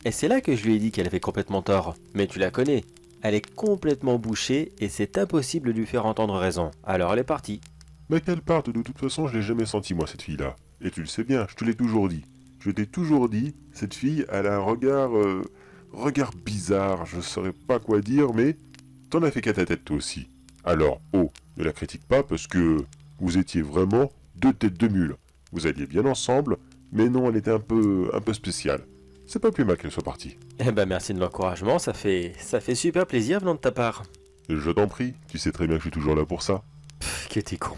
Et c'est là que je lui ai dit qu'elle avait complètement tort. Mais tu la connais. Elle est complètement bouchée et c'est impossible de lui faire entendre raison. Alors elle est partie. Mais qu'elle parte, de toute façon, je l'ai jamais senti, moi, cette fille-là. Et tu le sais bien, je te l'ai toujours dit. Je t'ai toujours dit, cette fille, elle a un regard bizarre, je saurais pas quoi dire, mais t'en as fait qu'à ta tête, toi aussi. Alors, oh, ne la critique pas, parce que vous étiez vraiment deux têtes de mule. Vous alliez bien ensemble, mais non, elle était un peu spéciale. C'est pas plus mal qu'elle soit partie. Eh ben merci de l'encouragement, ça fait super plaisir venant de ta part. Je t'en prie, tu sais très bien que je suis toujours là pour ça. Pff, que t'es con.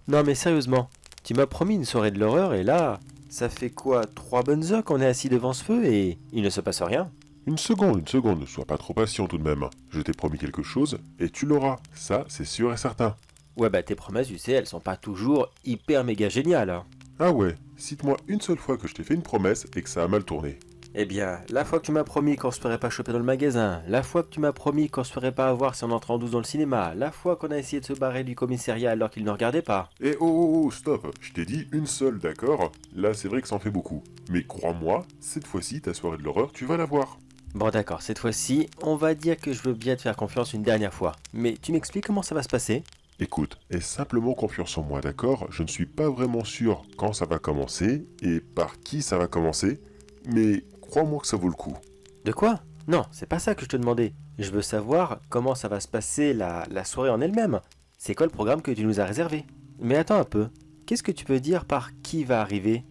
Non mais sérieusement, tu m'as promis une soirée de l'horreur et là, ça fait quoi 3 bonnes heures qu'on est assis devant ce feu et il ne se passe rien. Une seconde, ne sois pas trop patient tout de même. Je t'ai promis quelque chose, et tu l'auras, ça c'est sûr et certain. Ouais bah tes promesses, tu sais, elles sont pas toujours hyper méga géniales. Hein. Ah ouais, cite-moi une seule fois que je t'ai fait une promesse et que ça a mal tourné. Eh bien, la fois que tu m'as promis qu'on se ferait pas choper dans le magasin, la fois que tu m'as promis qu'on se ferait pas avoir si on entrait en douce dans le cinéma, la fois qu'on a essayé de se barrer du commissariat alors qu'il ne regardait pas. Eh oh, stop, je t'ai dit une seule, d'accord? Là c'est vrai que ça en fait beaucoup. Mais crois-moi, cette fois-ci, ta soirée de l'horreur, tu vas la voir. Bon d'accord, cette fois-ci, on va dire que je veux bien te faire confiance une dernière fois. Mais tu m'expliques comment ça va se passer? Écoute, aie simplement confiance en moi, d'accord? Je ne suis pas vraiment sûr quand ça va commencer et par qui ça va commencer, mais crois-moi que ça vaut le coup. De quoi? Non, c'est pas ça que je te demandais. Je veux savoir comment ça va se passer la soirée en elle-même. C'est quoi le programme que tu nous as réservé? Mais attends un peu. Qu'est-ce que tu peux dire par qui va arriver?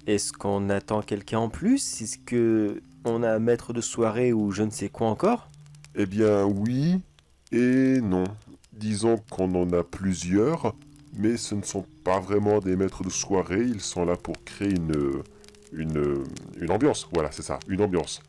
Est-ce qu'on attend quelqu'un en plus? Est-ce que on a un maître de soirée ou je ne sais quoi encore? Eh bien oui et non. Disons qu'on en a plusieurs, mais ce ne sont pas vraiment des maîtres de soirée, ils sont là pour créer une ambiance. Voilà, c'est ça, une ambiance.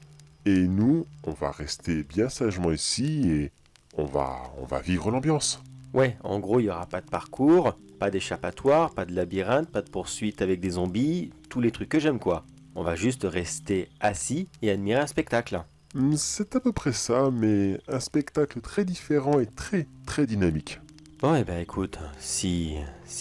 Et nous, on va rester bien sagement ici et on va vivre l'ambiance. Ouais, en gros, il n'y aura pas de parcours, pas d'échappatoire, pas de labyrinthe, pas de poursuite avec des zombies, tous les trucs que j'aime quoi. On va juste rester assis et admirer un spectacle. C'est à peu près ça, mais un spectacle très différent et très dynamique. Bon, eh ben écoute, si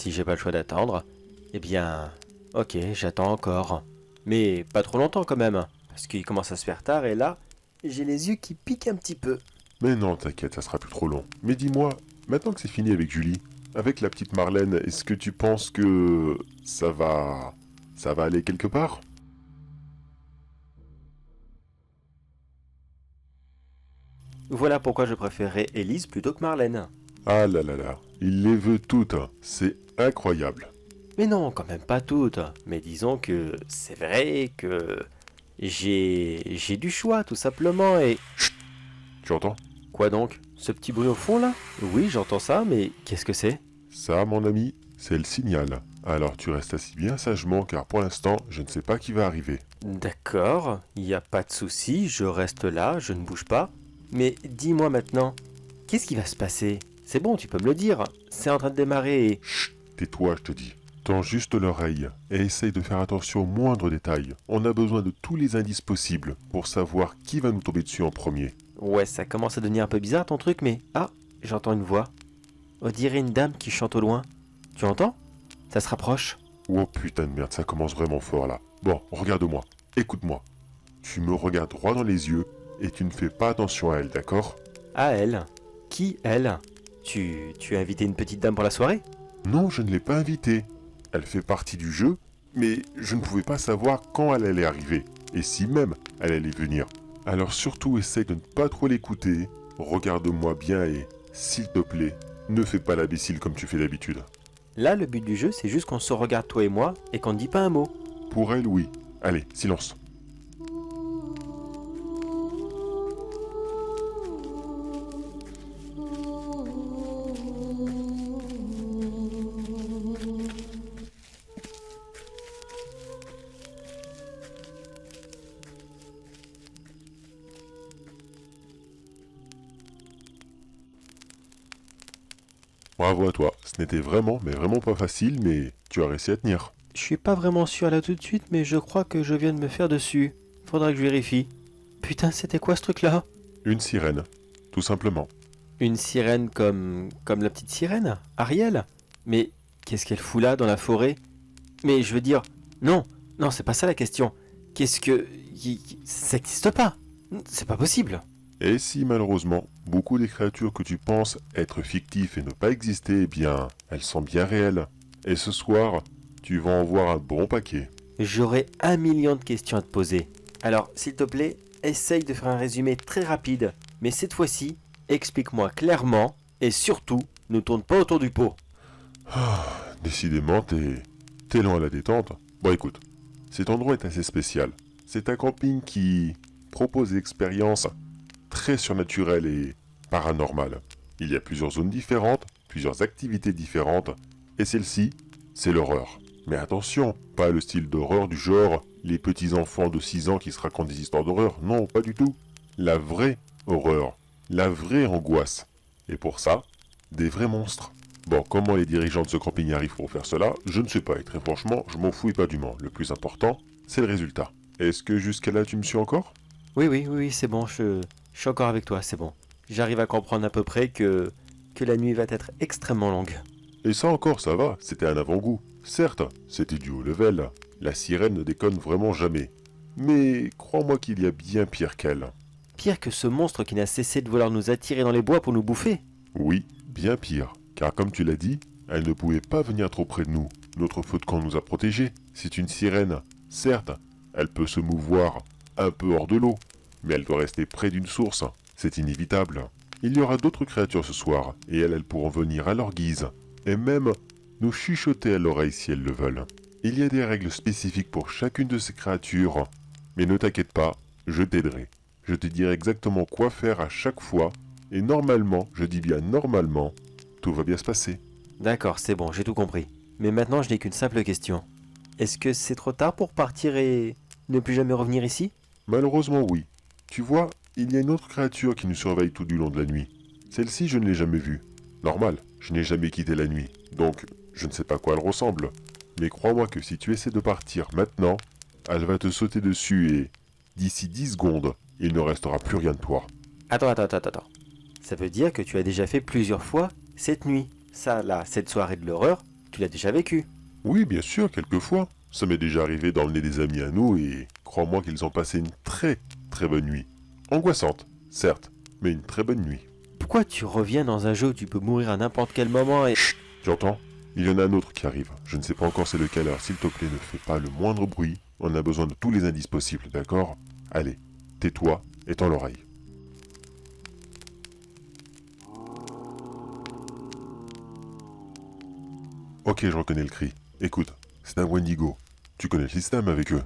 j'ai pas le choix d'attendre, eh bien, ok, j'attends encore. Mais pas trop longtemps quand même, parce qu'il commence à se faire tard et là, j'ai les yeux qui piquent un petit peu. Mais non, t'inquiète, ça sera plus trop long. Mais dis-moi, maintenant que c'est fini avec Julie, avec la petite Marlène, est-ce que tu penses que ça va aller quelque part? Voilà pourquoi je préférerais Élise plutôt que Marlène. Ah là là là, il les veut toutes, hein. C'est incroyable. Mais non, quand même pas toutes. Mais disons que c'est vrai que j'ai du choix tout simplement et... Tu entends? Quoi donc? Ce petit bruit au fond là? Oui, j'entends ça, mais qu'est-ce que c'est? Ça, mon ami, c'est le signal. Alors tu restes assis bien sagement car pour l'instant, je ne sais pas qui va arriver. D'accord, il n'y a pas de souci, je reste là, je ne bouge pas. Mais dis-moi maintenant, qu'est-ce qui va se passer? C'est bon, tu peux me le dire. C'est en train de démarrer et... Chut, tais-toi, je te dis. Tends juste l'oreille et essaye de faire attention aux moindres détails. On a besoin de tous les indices possibles pour savoir qui va nous tomber dessus en premier. Ouais, ça commence à devenir un peu bizarre ton truc, mais... Ah, j'entends une voix. On dirait une dame qui chante au loin. Tu entends? Ça se rapproche. Oh putain de merde, ça commence vraiment fort là. Bon, regarde-moi, écoute-moi. Tu me regardes droit dans les yeux et tu ne fais pas attention à elle, d'accord? Ah, elle? Qui, elle? Tu as invité une petite dame pour la soirée? Non, je ne l'ai pas invitée. Elle fait partie du jeu, mais je ne pouvais pas savoir quand elle allait arriver, et si même elle allait venir. Alors surtout essaye de ne pas trop l'écouter, regarde-moi bien et, s'il te plaît, ne fais pas l'imbécile comme tu fais d'habitude. Là, le but du jeu, c'est juste qu'on se regarde toi et moi et qu'on ne dit pas un mot. Pour elle, oui. Allez, silence. Bravo à toi, ce n'était vraiment, mais vraiment pas facile, mais tu as réussi à tenir. Je suis pas vraiment sûr là tout de suite, mais je crois que je viens de me faire dessus. Faudra que je vérifie. Putain, c'était quoi ce truc-là? Une sirène. tout simplement. Une sirène comme la petite sirène, Ariel? Mais qu'est-ce qu'elle fout là dans la forêt? Mais je veux dire, non, non, c'est pas ça la question. Qu'est-ce que... Ça n'existe pas. C'est pas possible. Et si malheureusement, beaucoup des créatures que tu penses être fictives et ne pas exister, eh bien, elles sont bien réelles. Et ce soir, tu vas en voir un bon paquet. J'aurais 1 million de questions à te poser. Alors, s'il te plaît, essaye de faire un résumé très rapide. Mais cette fois-ci, explique-moi clairement et surtout, ne tourne pas autour du pot. Décidément, t'es loin à la détente. Bon écoute, cet endroit est assez spécial. C'est un camping qui propose des expériences très surnaturelles et paranormales. Il y a plusieurs zones différentes, plusieurs activités différentes, et celle-ci, c'est l'horreur. Mais attention, pas le style d'horreur du genre les petits enfants de 6 ans qui se racontent des histoires d'horreur, non, pas du tout. La vraie horreur, la vraie angoisse. Et pour ça, des vrais monstres. Bon, comment les dirigeants de ce camping y arrivent pour faire cela, je ne sais pas, et très franchement, je m'en fous éperdument. Le plus important, c'est le résultat. Est-ce que jusqu'à là tu me suis encore? Oui, c'est bon, je suis encore avec toi, c'est bon. J'arrive à comprendre à peu près que la nuit va être extrêmement longue. Et ça encore, ça va, c'était un avant-goût. Certes, c'était du haut level, la sirène ne déconne vraiment jamais. Mais crois-moi qu'il y a bien pire qu'elle. Pire que ce monstre qui n'a cessé de vouloir nous attirer dans les bois pour nous bouffer. Oui, bien pire. Car comme tu l'as dit, elle ne pouvait pas venir trop près de nous. Notre feu de camp nous a protégés. C'est une sirène. Certes, elle peut se mouvoir un peu hors de l'eau, mais elle doit rester près d'une source. C'est inévitable. Il y aura d'autres créatures ce soir, et elles pourront venir à leur guise, et même nous chuchoter à l'oreille si elles le veulent. Il y a des règles spécifiques pour chacune de ces créatures, mais ne t'inquiète pas, je t'aiderai. Je te dirai exactement quoi faire à chaque fois, et normalement, je dis bien normalement, tout va bien se passer. D'accord, c'est bon, j'ai tout compris. Mais maintenant, je n'ai qu'une simple question. Est-ce que c'est trop tard pour partir et ne plus jamais revenir ici? Malheureusement, oui. Tu vois, il y a une autre créature qui nous surveille tout du long de la nuit. Celle-ci, je ne l'ai jamais vue. Normal, je n'ai jamais quitté la nuit, donc je ne sais pas à quoi elle ressemble. Mais crois-moi que si tu essaies de partir maintenant, elle va te sauter dessus et, d'ici 10 secondes, il ne restera plus rien de toi. Attends. Ça veut dire que tu as déjà fait plusieurs fois cette nuit. Ça, là, cette soirée de l'horreur, tu l'as déjà vécue. Oui, bien sûr, quelquefois. Ça m'est déjà arrivé d'emmener des amis à nous et crois-moi qu'ils ont passé une très très bonne nuit. Angoissante, certes, mais une très bonne nuit. Pourquoi tu reviens dans un jeu où tu peux mourir à n'importe quel moment et... Tu entends? Il y en a un autre qui arrive. Je ne sais pas encore c'est lequel, alors s'il te plaît ne fais pas le moindre bruit. On a besoin de tous les indices possibles, d'accord? Allez, tais-toi et tends l'oreille. Ok, je reconnais le cri. Écoute, c'est un Wendigo. Tu connais le système avec eux?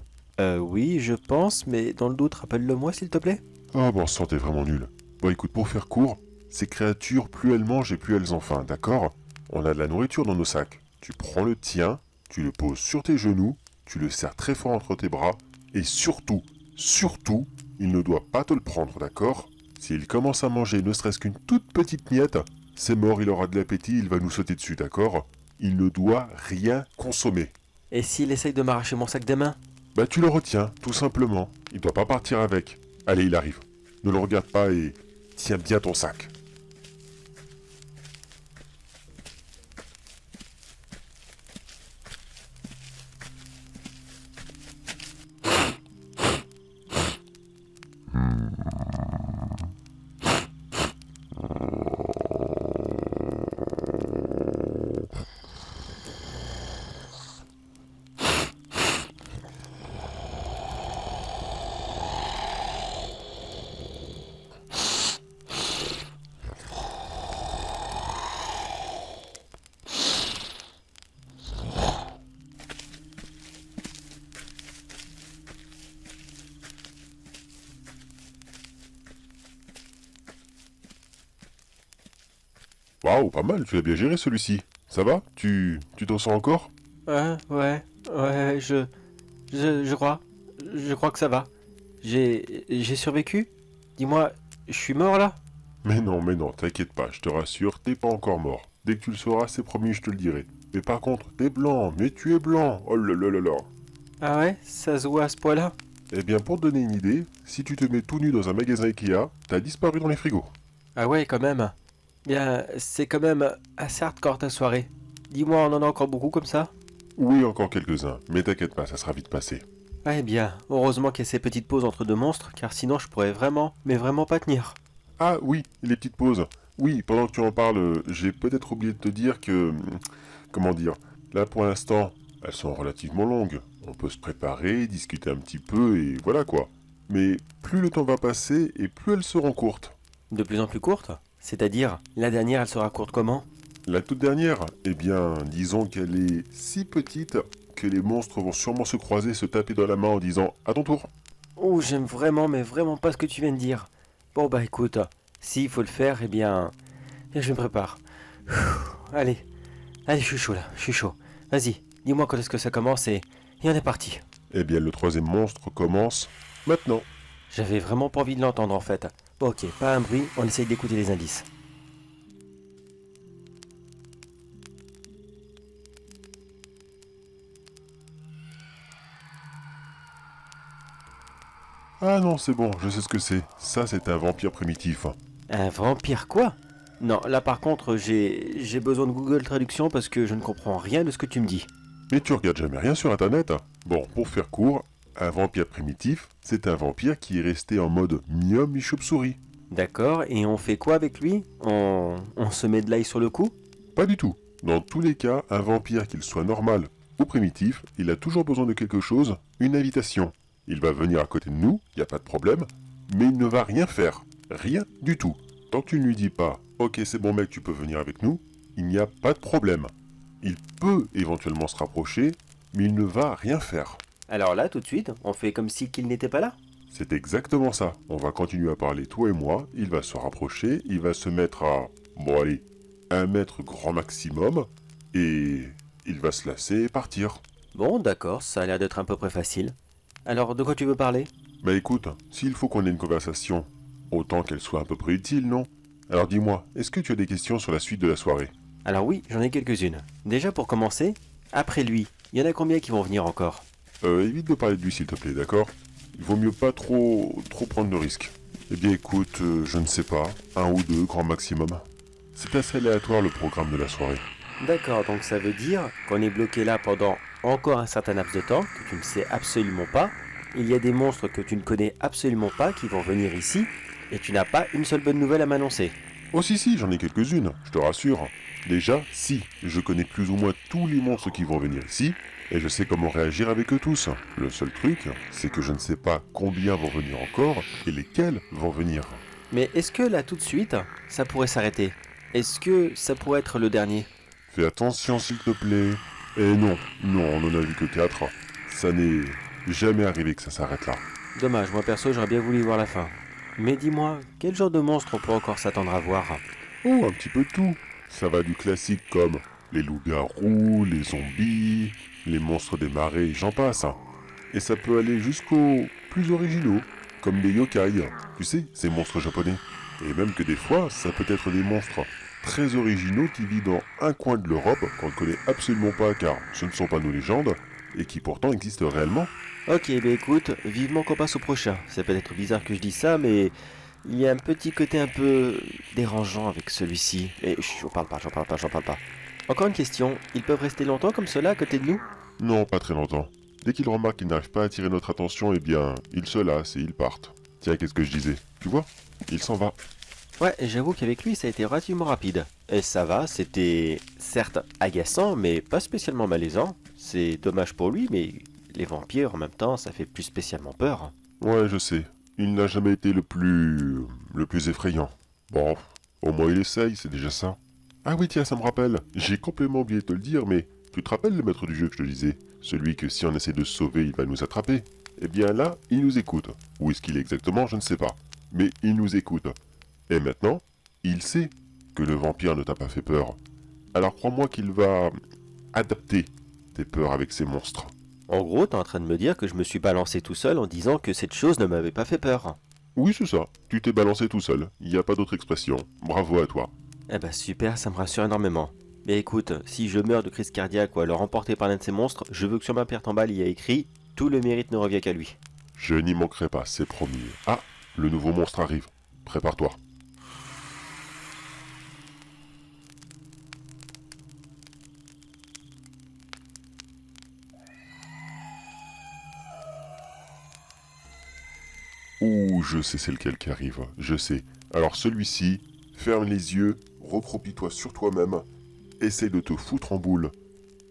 Oui, je pense, mais dans le doute, rappelle-le-moi s'il te plaît. Oh bon sang, t'es vraiment nul. Bon écoute, pour faire court, ces créatures, plus elles mangent et plus elles ont faim, d'accord? On a de la nourriture dans nos sacs. Tu prends le tien, tu le poses sur tes genoux, tu le serres très fort entre tes bras, et surtout, il ne doit pas te le prendre, d'accord? S'il commence à manger ne serait-ce qu'une toute petite miette, c'est mort, il aura de l'appétit, il va nous sauter dessus, d'accord? Il ne doit rien consommer. Et s'il essaye de m'arracher mon sac des mains? Bah tu le retiens, tout simplement. Il doit pas partir avec. Allez, il arrive. Ne le regarde pas et tiens bien ton sac. Waouh, pas mal, tu l'as bien géré celui-ci. Ça va? Tu t'en sors encore? Ouais, je crois. Je crois que ça va. J'ai survécu? Dis-moi, je suis mort là? Mais non, t'inquiète pas, je te rassure, t'es pas encore mort. Dès que tu le sauras, c'est promis, je te le dirai. Mais par contre, t'es blanc, mais tu es blanc. Oh là là là là. Ah ouais? Ça se voit à ce point-là? Eh bien, pour te donner une idée, si tu te mets tout nu dans un magasin Ikea, t'as disparu dans les frigos. Ah ouais, quand même. Bien, c'est quand même assez hardcore ta soirée. Dis-moi, on en a encore beaucoup comme ça? Oui, encore quelques-uns, mais t'inquiète pas, ça sera vite passé. Ouais, bien. Heureusement qu'il y a ces petites pauses entre deux monstres, car sinon je pourrais vraiment, mais vraiment pas tenir. Ah oui, les petites pauses. Oui, pendant que tu en parles, j'ai peut-être oublié de te dire que... Comment dire? Là, pour l'instant, elles sont relativement longues. On peut se préparer, discuter un petit peu, et voilà quoi. Mais plus le temps va passer, et plus elles seront courtes. De plus en plus courte? C'est-à-dire, la dernière, elle sera courte comment? La toute dernière, eh bien, disons qu'elle est si petite que les monstres vont sûrement se croiser, se taper dans la main en disant « À ton tour !» Oh, j'aime vraiment, mais vraiment pas ce que tu viens de dire. Bon bah écoute, s'il faut le faire, je me prépare. Allez, allez, je suis chaud là, je suis chaud. Vas-y, dis-moi quand est-ce que ça commence et on est parti. Eh bien, le troisième monstre commence maintenant. J'avais vraiment pas envie de l'entendre en fait. Bon, ok, pas un bruit, on essaye d'écouter les indices. Ah non, c'est bon, je sais ce que c'est. Ça, c'est un vampire primitif. Un vampire quoi? Non, là par contre, j'ai besoin de Google Traduction parce que je ne comprends rien de ce que tu me dis. Mais tu regardes jamais rien sur Internet. Bon, pour faire court, un vampire primitif, c'est un vampire qui est resté en mode mi-homme, mi-chauve-souris. D'accord, et on fait quoi avec lui? On se met de l'ail sur le cou? Pas du tout. Dans tous les cas, un vampire, qu'il soit normal ou primitif, il a toujours besoin de quelque chose, une invitation. Il va venir à côté de nous, il n'y a pas de problème, mais il ne va rien faire. Rien du tout. Tant que tu ne lui dis pas, ok c'est bon mec, tu peux venir avec nous, il n'y a pas de problème. Il peut éventuellement se rapprocher, mais il ne va rien faire. Alors là, tout de suite, on fait comme si qu'il n'était pas là? C'est exactement ça. On va continuer à parler, toi et moi. Il va se rapprocher, il va se mettre à, bon allez, 1 mètre grand maximum, et il va se lasser et partir. Bon, d'accord, ça a l'air d'être à peu près facile. Alors, de quoi tu veux parler? Bah écoute, s'il faut qu'on ait une conversation, autant qu'elle soit à peu près utile, non? Alors dis-moi, est-ce que tu as des questions sur la suite de la soirée? Alors oui, j'en ai quelques-unes. Déjà pour commencer, après lui, il y en a combien qui vont venir encore? Évite de parler de lui s'il te plaît, d'accord? Il vaut mieux pas trop prendre de risques. Eh bien écoute, je ne sais pas, 1 ou 2 grand maximum. C'est assez aléatoire le programme de la soirée. D'accord, donc ça veut dire qu'on est bloqué là pendant encore un certain laps de temps, que tu ne sais absolument pas. Il y a des monstres que tu ne connais absolument pas qui vont venir ici, et tu n'as pas une seule bonne nouvelle à m'annoncer. Oh si, j'en ai quelques-unes, je te rassure. Déjà, si, je connais plus ou moins tous les monstres qui vont venir ici, et je sais comment réagir avec eux tous. Le seul truc, c'est que je ne sais pas combien vont venir encore, et lesquels vont venir. Mais est-ce que là tout de suite, ça pourrait s'arrêter? Est-ce que ça pourrait être le dernier? Fais attention s'il te plaît. Et non, on en a vu que 4. Ça n'est jamais arrivé que ça s'arrête là. Dommage, moi perso j'aurais bien voulu voir la fin. Mais dis-moi, quel genre de monstre on peut encore s'attendre à voir? Oh, un petit peu de tout. Ça va du classique comme les loups-garous, les zombies, les monstres des marais, j'en passe. Et ça peut aller jusqu'aux plus originaux, comme les yokai, tu sais, ces monstres japonais. Et même que des fois, ça peut être des monstres très originaux qui vivent dans un coin de l'Europe qu'on ne connaît absolument pas car ce ne sont pas nos légendes, et qui pourtant existent réellement. Ok, bah écoute, vivement qu'on passe au prochain. C'est peut-être bizarre que je dise ça, mais il y a un petit côté un peu dérangeant avec celui-ci. Et chut, j'en parle pas. Encore une question, ils peuvent rester longtemps comme cela à côté de nous? Non, pas très longtemps. Dès qu'ils remarquent qu'ils n'arrivent pas à attirer notre attention, eh bien, ils se lassent et ils partent. Tiens, qu'est-ce que je disais? Tu vois? Il s'en va. Ouais, j'avoue qu'avec lui ça a été relativement rapide. Et ça va, c'était certes agaçant, mais pas spécialement malaisant. C'est dommage pour lui, mais les vampires en même temps, ça fait plus spécialement peur. Ouais, je sais. Il n'a jamais été le plus effrayant. Bon, au moins il essaye, c'est déjà ça. Ah oui, tiens, ça me rappelle. J'ai complètement oublié de te le dire, mais tu te rappelles le maître du jeu que je te disais? Celui que si on essaie de se sauver, il va nous attraper. Eh bien là, il nous écoute. Où est-ce qu'il est exactement, je ne sais pas. Mais il nous écoute. Et maintenant, il sait que le vampire ne t'a pas fait peur. Alors crois-moi qu'il va adapter tes peurs avec ces monstres. En gros, t'es en train de me dire que je me suis balancé tout seul en disant que cette chose ne m'avait pas fait peur. Oui, c'est ça. Tu t'es balancé tout seul. Il n'y a pas d'autre expression. Bravo à toi. Eh bah super, ça me rassure énormément. Mais écoute, si je meurs de crise cardiaque ou alors emporté par l'un de ces monstres, je veux que sur ma pierre tombale il y a écrit « Tout le mérite ne revient qu'à lui ». Je n'y manquerai pas, c'est promis. Ah, le nouveau monstre arrive. Prépare-toi. Ouh, je sais c'est lequel qui arrive, je sais. Alors celui-ci, ferme les yeux, recroupis-toi sur toi-même, essaye de te foutre en boule,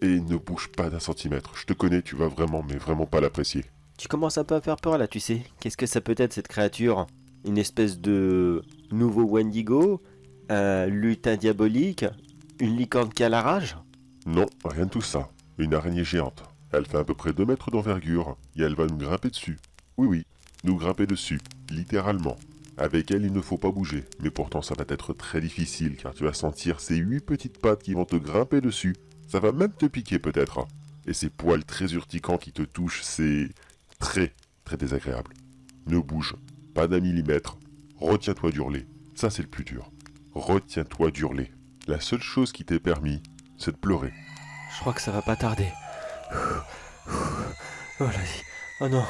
et ne bouge pas d'un centimètre. Je te connais, tu vas vraiment, mais vraiment pas l'apprécier. Tu commences un peu à faire peur là, tu sais. Qu'est-ce que ça peut être cette créature? Une espèce de nouveau Wendigo? Un lutin diabolique? Une licorne qui a la rage? Non, rien de tout ça. Une araignée géante. Elle fait à peu près 2 mètres d'envergure, et elle va nous grimper dessus. Oui, oui, nous grimper dessus, littéralement. Avec elle, il ne faut pas bouger, mais pourtant ça va être très difficile, car tu vas sentir ces 8 petites pattes qui vont te grimper dessus. Ça va même te piquer peut-être. Et ces poils très urticants qui te touchent, c'est très, très désagréable. Ne bouge, pas d'un millimètre. Retiens-toi d'hurler. Ça, c'est le plus dur. Retiens-toi d'hurler. La seule chose qui t'est permis, c'est de pleurer. Je crois que ça va pas tarder. Oh là, oh non,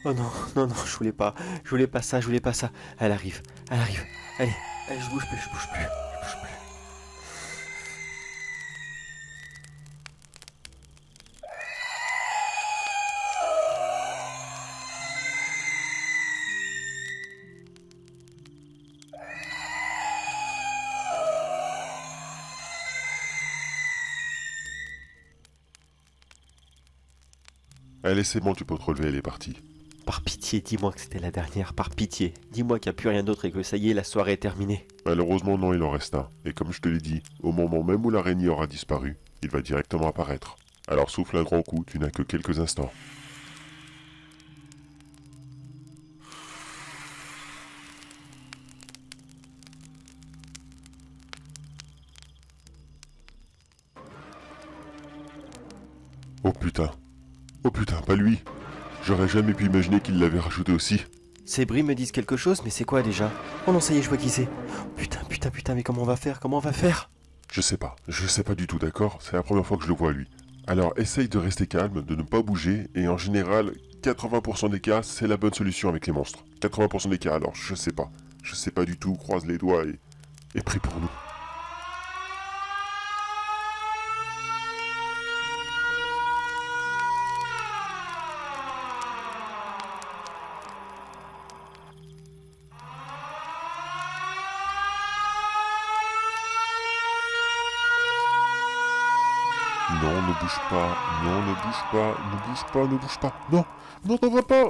oh non, non, non, je voulais pas ça, je voulais pas ça. Elle arrive, allez, allez, je bouge plus, je bouge plus, je bouge plus. Allez, c'est bon, tu peux te relever, elle est partie. Par pitié, dis-moi que c'était la dernière, par pitié. Dis-moi qu'il n'y a plus rien d'autre et que ça y est, la soirée est terminée. Malheureusement, non, il en reste un. Et comme je te l'ai dit, au moment même où l'araignée aura disparu, il va directement apparaître. Alors souffle un grand coup, tu n'as que quelques instants. Oh putain. Oh putain, pas lui. J'aurais jamais pu imaginer qu'il l'avait rajouté aussi. Ces bris me disent quelque chose, mais c'est quoi déjà? Oh non, ça y est, je vois qui c'est. Putain, putain, putain, mais comment on va faire? Comment on va faire? Je sais pas du tout, d'accord? C'est la première fois que je le vois lui. Alors essaye de rester calme, de ne pas bouger, et en général, 80% des cas, c'est la bonne solution avec les monstres. 80% des cas, alors je sais pas du tout, croise les doigts et prie pour nous. Non, ne bouge pas, non, ne bouge pas, ne bouge pas, ne bouge pas, non, non, t'en vas pas.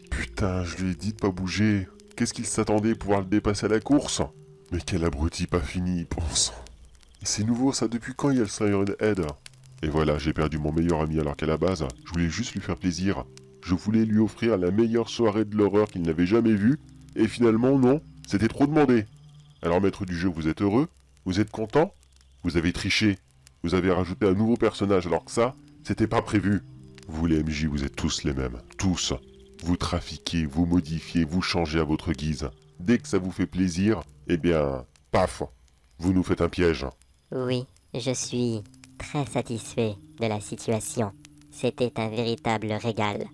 Putain, je lui ai dit de pas bouger. Qu'est-ce qu'il s'attendait pouvoir le dépasser à la course? Mais quel abruti pas fini, il pense. C'est nouveau ça, depuis quand il y a le Siren Head? Et voilà, j'ai perdu mon meilleur ami alors qu'à la base, je voulais juste lui faire plaisir. Je voulais lui offrir la meilleure soirée de l'horreur qu'il n'avait jamais vue, et finalement non, c'était trop demandé. Alors maître du jeu, vous êtes heureux? Vous êtes content? Vous avez triché. Vous avez rajouté un nouveau personnage alors que ça, c'était pas prévu. Vous les MJ, vous êtes tous les mêmes. Tous. Vous trafiquez, vous modifiez, vous changez à votre guise. Dès que ça vous fait plaisir, eh bien, paf, vous nous faites un piège. Oui, je suis très satisfait de la situation. C'était un véritable régal.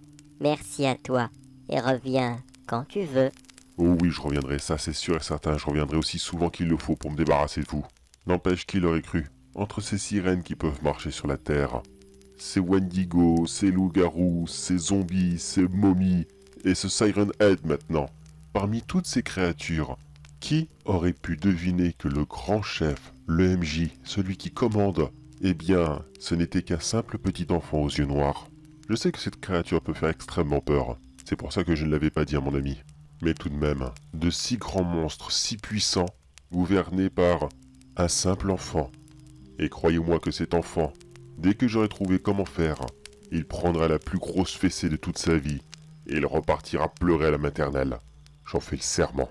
Merci à toi et reviens quand tu veux. Oh oui, je reviendrai, ça c'est sûr et certain, je reviendrai aussi souvent qu'il le faut pour me débarrasser de vous. N'empêche, qui l'aurait cru? Entre ces sirènes qui peuvent marcher sur la terre, ces Wendigo, ces loups-garous, ces zombies, ces momies, et ce Siren Head maintenant. Parmi toutes ces créatures, qui aurait pu deviner que le grand chef, le MJ, celui qui commande, eh bien, ce n'était qu'un simple petit enfant aux yeux noirs. Je sais que cette créature peut faire extrêmement peur, c'est pour ça que je ne l'avais pas dit à mon ami. Mais tout de même, de si grands monstres, si puissants, gouvernés par un simple enfant. Et croyez-moi que cet enfant, dès que j'aurai trouvé comment faire, il prendra la plus grosse fessée de toute sa vie, et il repartira pleurer à la maternelle. J'en fais le serment.